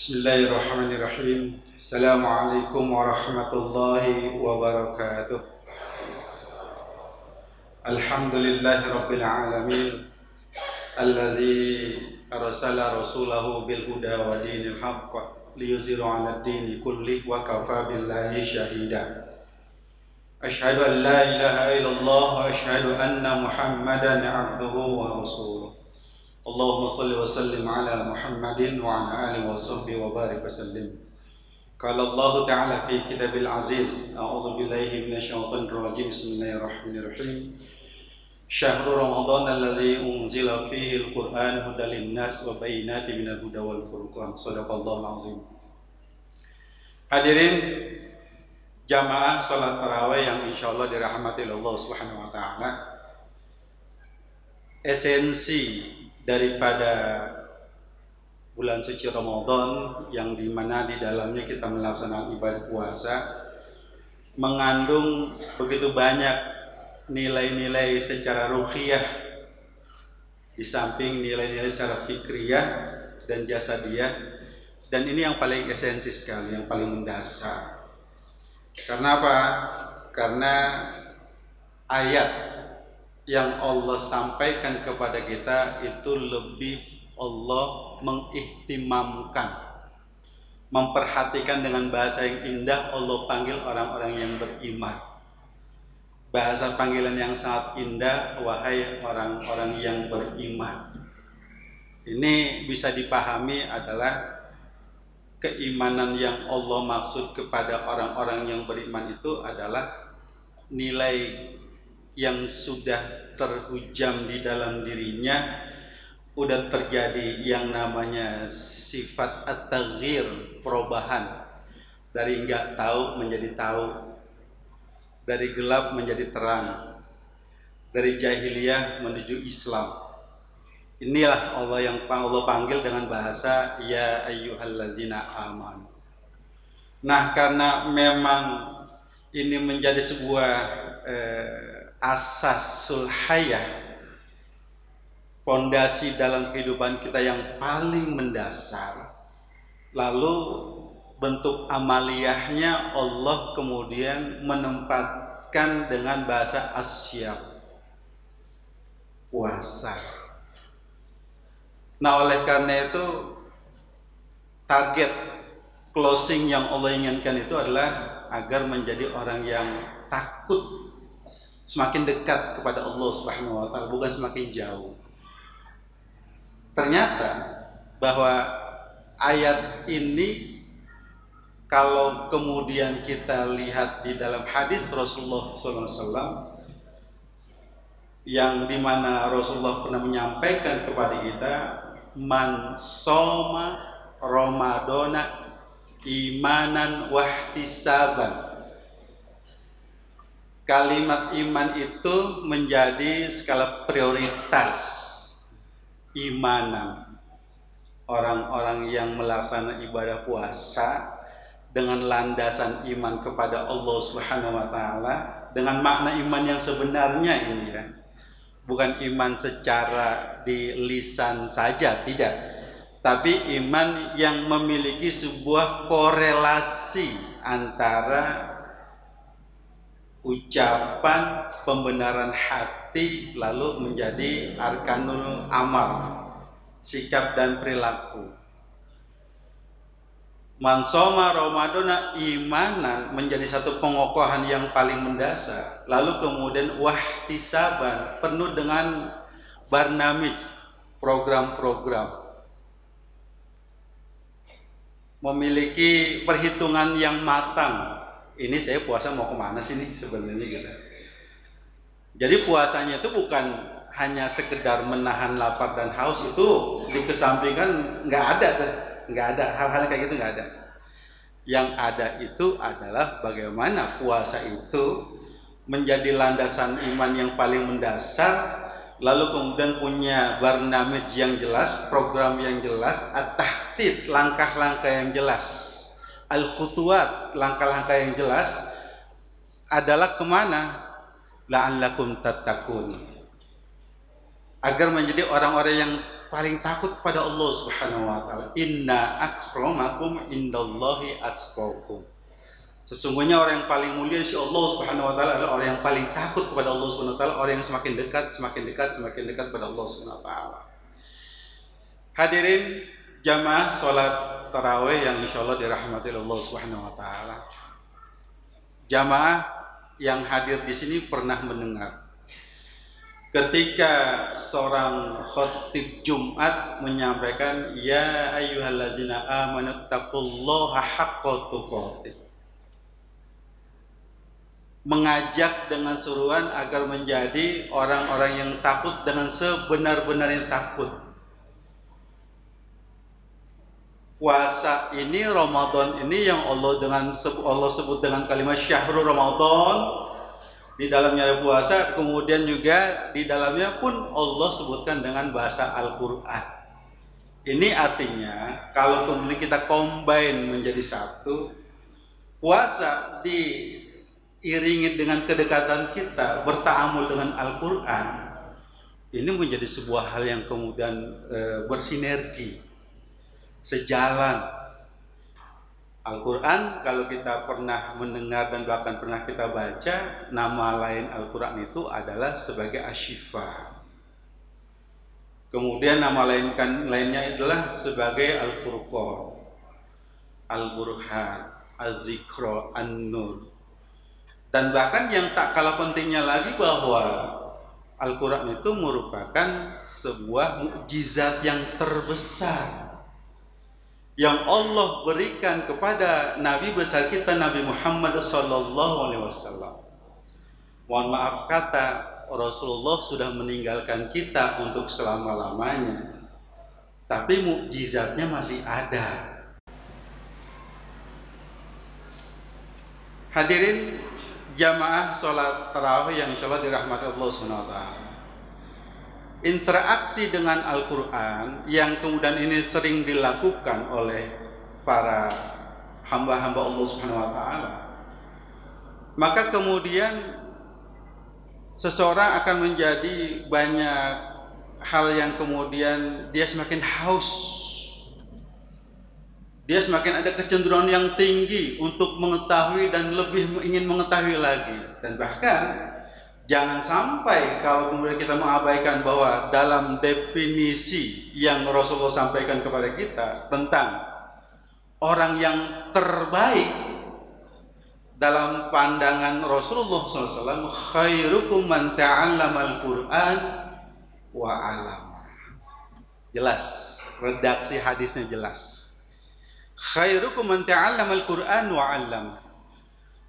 Bismillahirrahmanirrahim. Assalamualaikum warahmatullahi wabarakatuh. Alhamdulillahi rabbil alamin. Alladzi arsala rasulahu bil huda wa dinil haqq liyuzhiru 'ala ad-dini kulli wa kafa billahi shahida. Asyhadu an la ilaha illallah wa asyhadu anna Muhammadan 'abduhu wa rasuluh. Allahumma salli wa sallim ala Muhammadin wa ala alihi wa sahbihi wa barik wa sallim. Qala Allah Ta'ala fi kitabil aziz, a'udzu billahi minasyaitonir rajim. Bismillahirrahmanirrahim. Syahrul Ramadan alladzi unzila fihi al-Qur'an hudan lin-nas wa bayyinatin minal huda wal furqan. Shadaqallahul azim. Hadirin jamaah salat tarawih yang insyaallah dirahmati Allah Subhanahu wa taala. Esensi daripada bulan suci Ramadan yang dimana di dalamnya kita melaksanakan ibadah puasa mengandung begitu banyak nilai-nilai secara ruhiyah di samping nilai-nilai secara fikriyah dan jasadiyah, dan ini yang paling esensi sekali, yang paling mendasar. Karena apa? Karena ayat yang Allah sampaikan kepada kita itu lebih Allah mengihtimamkan, memperhatikan dengan bahasa yang indah. Allah panggil orang-orang yang beriman, bahasa panggilan yang sangat indah, wahai orang-orang yang beriman. Ini bisa dipahami adalah keimanan yang Allah maksud kepada orang-orang yang beriman itu adalah nilai yang sudah terhujam di dalam dirinya, udah terjadi yang namanya sifat at-taghyir, perubahan dari enggak tahu menjadi tahu, dari gelap menjadi terang, dari jahiliyah menuju Islam. Inilah Allah yang Allah panggil dengan bahasa ya ayyuhalladzina amanu. Nah, karena memang ini menjadi sebuah asasul hayah, fondasi dalam kehidupan kita yang paling mendasar, lalu bentuk amaliyahnya Allah kemudian menempatkan dengan bahasa asyam, puasa. Nah, oleh karena itu target closing yang Allah inginkan itu adalah agar menjadi orang yang takut, semakin dekat kepada Allah Subhanahu wa taala, bukan semakin jauh. Ternyata bahwa ayat ini kalau kemudian kita lihat di dalam hadis Rasulullah SAW, yang dimana Rasulullah pernah menyampaikan kepada kita, man soma Ramadana imanan wahtisaban. Kalimat iman itu menjadi skala prioritas imanan orang-orang yang melaksanakan ibadah puasa dengan landasan iman kepada Allah Subhanahu wa taala, dengan makna iman yang sebenarnya ini ya. Bukan iman secara di lisan saja, tidak. Tapi iman yang memiliki sebuah korelasi antara ucapan, pembenaran hati, lalu menjadi arkanul amal, sikap dan perilaku. Man shoma Ramadana imanan menjadi satu pengokohan yang paling mendasar. Lalu kemudian wahtisaban, penuh dengan barnamij, program-program, memiliki perhitungan yang matang. Ini saya puasa mau kemana sih nih sebenarnya gitu. Jadi puasanya itu bukan hanya sekedar menahan lapar dan haus, itu dikesampingkan, nggak ada hal-hal kayak gitu, nggak ada. Yang ada itu adalah bagaimana puasa itu menjadi landasan iman yang paling mendasar, lalu kemudian punya barnamij yang jelas, program yang jelas, at-tahtid, langkah-langkah yang jelas, al-khutuwat, langkah-langkah yang jelas adalah kemana? La'allakum tattaqun, agar menjadi orang-orang yang paling takut kepada Allah Subhanahu wa taala. Inna akramakum indallahi atqakum. Sesungguhnya orang yang paling mulia di sisi Allah Subhanahu wa taala adalah orang yang paling takut kepada Allah Subhanahu wa taala, orang yang semakin dekat kepada Allah Subhanahu wa taala. Hadirin jamaah salat tarawih yang insyaallah dirahmati Allah Subhanahu wa taala. Jamaah yang hadir di sini pernah mendengar ketika seorang khatib Jumat menyampaikan ya ayyuhalladzina amanu taqullaha haqqa tuqatih, mengajak dengan seruan agar menjadi orang-orang yang takut dengan sebenar-benarnya takut. Puasa ini, Ramadan ini yang Allah sebut dengan kalimat syahrul Ramadan. Di dalamnya ada puasa, kemudian juga di dalamnya pun Allah sebutkan dengan bahasa Al-Quran. Ini artinya kalau kemudian kita combine menjadi satu, puasa diiringi dengan kedekatan kita berta'amul dengan Al-Quran, ini menjadi sebuah hal yang kemudian bersinergi, sejalan. Al-Quran kalau kita pernah mendengar dan bahkan pernah kita baca, nama lain Al-Quran itu adalah sebagai Asy-Syifa. Kemudian nama lainnya adalah sebagai Al-Furqan, Al-Burhan, Az-Zikra, An-Nur. Dan bahkan yang tak kalah pentingnya lagi bahwa Al-Quran itu merupakan sebuah mukjizat yang terbesar yang Allah berikan kepada Nabi besar kita Nabi Muhammad SAW. Mohon maaf kata, Rasulullah sudah meninggalkan kita untuk selama-lamanya, tapi mukjizatnya masih ada. Hadirin jamaah sholat tarawih yang insyaallah dirahmati Allah SWT. Interaksi dengan Al-Quran yang kemudian ini sering dilakukan oleh para hamba-hamba Allah Subhanahu wa taala, maka kemudian seseorang akan menjadi banyak hal yang kemudian dia semakin haus, dia semakin ada kecenderungan yang tinggi untuk mengetahui dan lebih ingin mengetahui lagi. Dan bahkan jangan sampai kalau kemudian kita mengabaikan bahwa dalam definisi yang Rasulullah sampaikan kepada kita tentang orang yang terbaik dalam pandangan Rasulullah SAW, khairukum man ta'allamal Qur'an wa 'allama. Jelas, redaksi hadisnya jelas. Khairukum man ta'allamal Qur'an wa 'allama.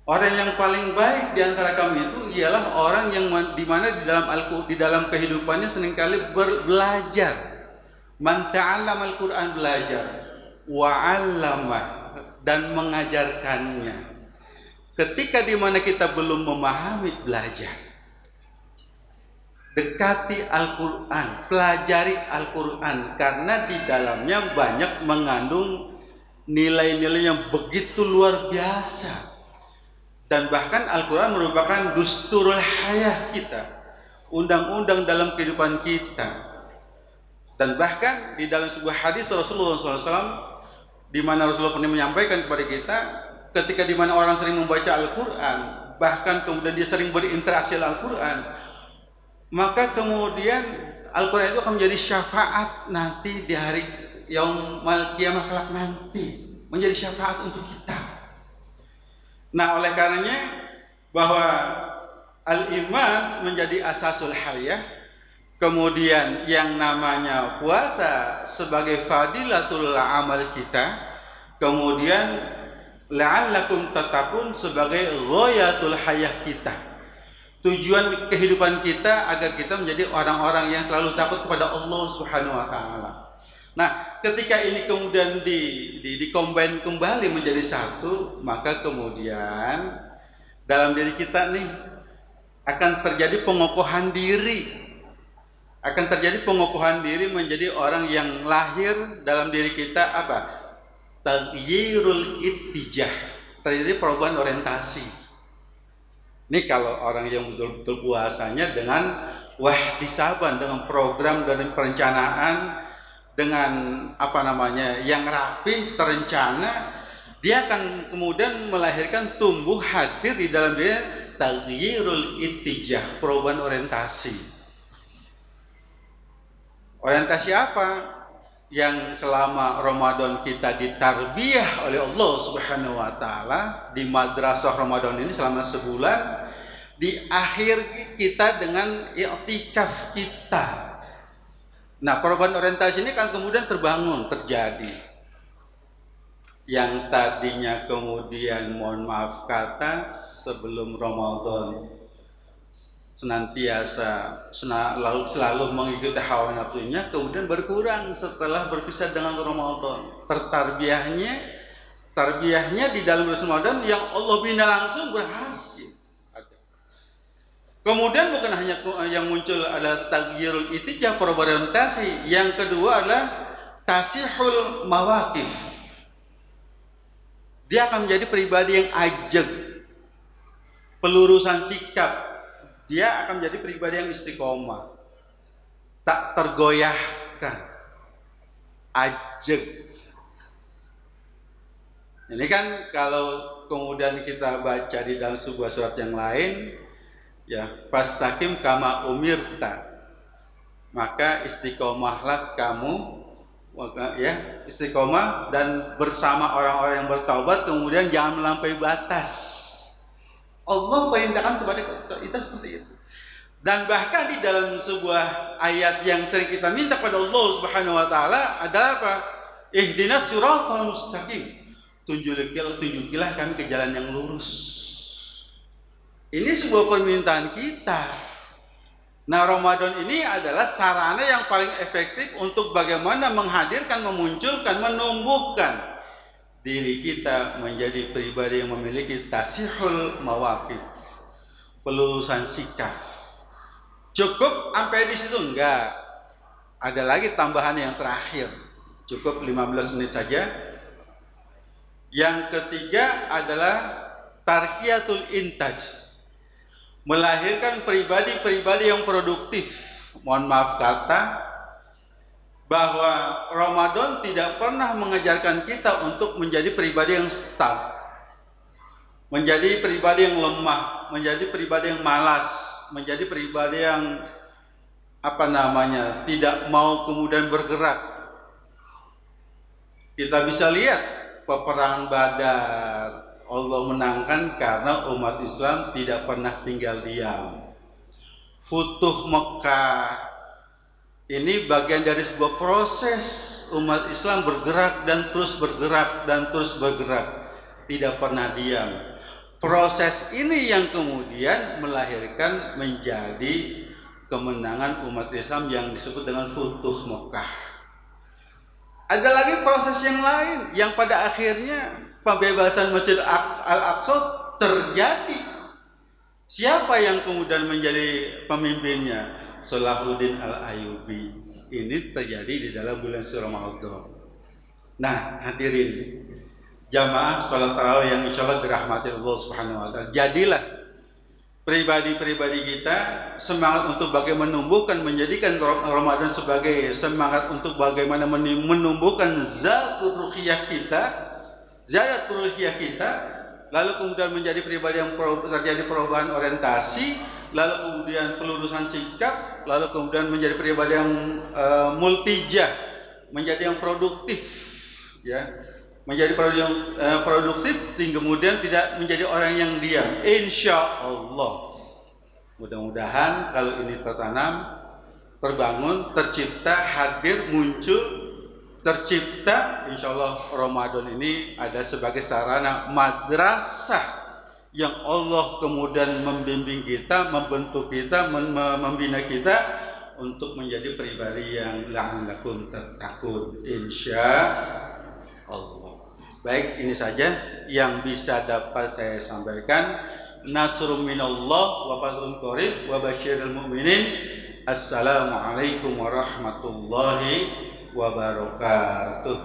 Orang yang paling baik di antara kami itu ialah orang yang di mana di dalam kehidupannya seringkali belajar. Man ta'allamal Qur'an, belajar, wa 'allama, dan mengajarkannya. Ketika di mana kita belum memahami, belajar. Dekati Al-Qur'an, pelajari Al-Qur'an, karena di dalamnya banyak mengandung nilai-nilai yang begitu luar biasa. Dan bahkan Al-Quran merupakan dusturul hayah kita, undang-undang dalam kehidupan kita. Dan bahkan di dalam sebuah hadis Rasulullah SAW, di mana Rasulullah pernah menyampaikan kepada kita, ketika di mana orang sering membaca Al-Quran, bahkan kemudian dia sering berinteraksi dengan Al-Quran, maka kemudian Al-Quran itu akan menjadi syafaat nanti di hari yaumul qiyamah kelak nanti, menjadi syafaat untuk kita. Nah, oleh karenanya bahwa al-iman menjadi asasul hayah, kemudian yang namanya puasa sebagai fadilatul amal kita, kemudian la'allakum tattaqun sebagai ghayatul hayah kita, tujuan kehidupan kita agar kita menjadi orang-orang yang selalu takut kepada Allah Subhanahu wa taala. Nah, ketika ini kemudian dikombin kembali menjadi satu, maka kemudian dalam diri kita nih akan terjadi pengokohan diri, akan terjadi pengokohan diri menjadi orang yang lahir dalam diri kita apa? Taghyirul ittijah, terjadi perubahan orientasi. Ini kalau orang yang betul-betul puasanya dengan wahtisaban, dengan program dan perencanaan dengan yang rapi, terencana, dia akan kemudian melahirkan tumbuh hadir di dalam dia taghyirul ittijah, perubahan orientasi. Orientasi apa? Yang selama Ramadan kita ditarbiyah oleh Allah Subhanahu wa taala di madrasah Ramadan ini selama sebulan, di akhir kita dengan i'tikaf kita. Nah, perubahan orientasi ini kan kemudian terbangun, terjadi. Yang tadinya kemudian mohon maaf kata sebelum Ramadan senantiasa selalu mengikuti hawa nafsunya, kemudian berkurang setelah berpisah dengan Ramadan. Tarbiyahnya di dalam Ramadan yang Allah bina langsung berhasil. Kemudian bukan hanya yang muncul adalah taghyirul ittijah, perubahan orientasi. Yang kedua adalah tasihul mawaqif. Dia akan menjadi pribadi yang ajeg, pelurusan sikap. Dia akan menjadi pribadi yang istiqomah, tak tergoyahkan, ajeg. Ini kan kalau kemudian kita baca di dalam sebuah surat yang lain, ya, fastaqim kama umirta, maka istiqomahlah kamu, ya, istiqomah dan bersama orang-orang yang bertaubat, kemudian jangan melampaui batas. Allah perintahkan kepada kita seperti itu. Dan bahkan di dalam sebuah ayat yang sering kita minta pada Allah Subhanahu wa taala adalah apa? Ihdinas siratal mustaqim. Tunjukilah kami ke jalan yang lurus. Ini sebuah permintaan kita. Nah, Ramadan ini adalah sarana yang paling efektif untuk bagaimana menghadirkan, memunculkan, menumbuhkan diri kita menjadi pribadi yang memiliki tasihul mawaqif, pelurusan sikap. Cukup sampai di situ? Enggak. Ada lagi tambahan yang terakhir. Cukup 15 menit saja. Yang ketiga adalah tarqiyatul intaj, melahirkan pribadi-pribadi yang produktif. Mohon maaf kata, bahwa Ramadan tidak pernah mengajarkan kita untuk menjadi pribadi yang stuck, menjadi pribadi yang lemah, menjadi pribadi yang malas, menjadi pribadi yang tidak mau kemudian bergerak. Kita bisa lihat peperangan Badar, Allah menangkan karena umat Islam tidak pernah tinggal diam. Futuh Mekah, ini bagian dari sebuah proses umat Islam bergerak dan terus bergerak dan terus bergerak, tidak pernah diam. Proses ini yang kemudian melahirkan menjadi kemenangan umat Islam yang disebut dengan Futuh Mekah. Ada lagi proses yang lain yang pada akhirnya pembebasan Masjid Al-Aqsa terjadi. Siapa yang kemudian menjadi pemimpinnya? Salahuddin Al-Ayyubi. Ini terjadi di dalam bulan Ramadan. Nah, hadirin jamaah salat tarawih yang insyaallah dirahmati Allah Subhanahu wa taala. Jadilah pribadi-pribadi kita semangat untuk bagaimana menumbuhkan, menjadikan Ramadan sebagai semangat untuk bagaimana menumbuhkan zatul ruhiyah kita, lalu kemudian menjadi pribadi yang terjadi perubahan orientasi, lalu kemudian pelurusan sikap, lalu kemudian menjadi pribadi yang multijah, menjadi yang produktif, ya, menjadi pribadi yang produktif, kemudian tidak menjadi orang yang diam. Insya Allah, mudah-mudahan kalau ini tertanam, terbangun, tercipta, hadir, muncul, tercipta, insya Allah Ramadan ini ada sebagai sarana madrasah yang Allah kemudian membimbing kita, membentuk kita, membina kita untuk menjadi pribadi yang la'allakum tattaqun, insya Allah. Baik, ini saja yang bisa dapat saya sampaikan. Nasrun minallah wa fadlun qarib wa basyiril mu'minin. Assalamualaikum warahmatullahi wabarakatuh.